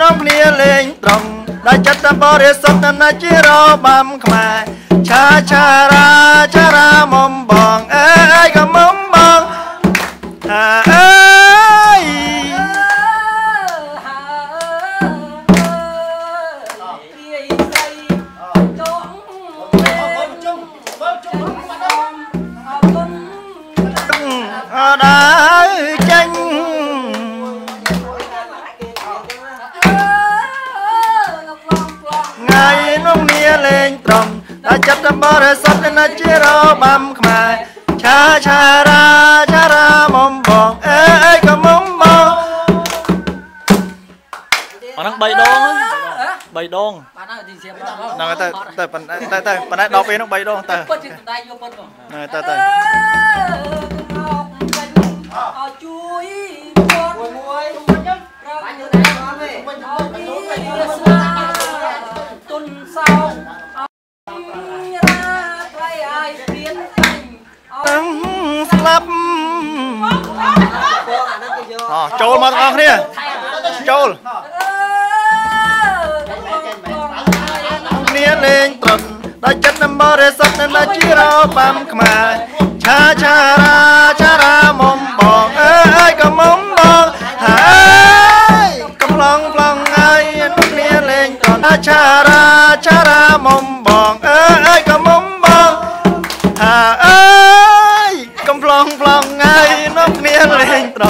នាំគ្នាលេងត្រង់ដែលចិត្តបរិសុទ្ធណាជារបាំខ្មែរឆាឆារាមុំបងអើយក៏មុំបងអើយអើចេញថ្ងៃនោះគ្នាលេងត្រង់តែចិត្តបរិសុទ្ធណាជារបាំខ្មែរឆាឆារាមុំបងអើយក៏មុំបងអាហ្នឹង3ដង3ដងបានហើយទីសៀមហ្នឹងតែប៉ុណ្ណេះដល់ពេលហ្នឹង3ដងតើពិតជាសម្ដែងយកពិតមកទៅជួយមួយបាញ់ទៅដែរបងទេទុនសោថ្លៃឲ្យព្រៀនតាំងស្លាប់ចូលមកទាំងអស់គ្នាចូលគ្នាលេងត្រង់ដោយចិត្តបរិសុទ្ធណាជារបាំខ្មែរឆាឆារាមុំបងអើយក៏មុំបងហើយកំឡងហើយគ្នាលេងត្រង់ឆារាមុំបងអើយក៏មុំបងហើយកំឡងហើយនាំគ្នាលេងត្រ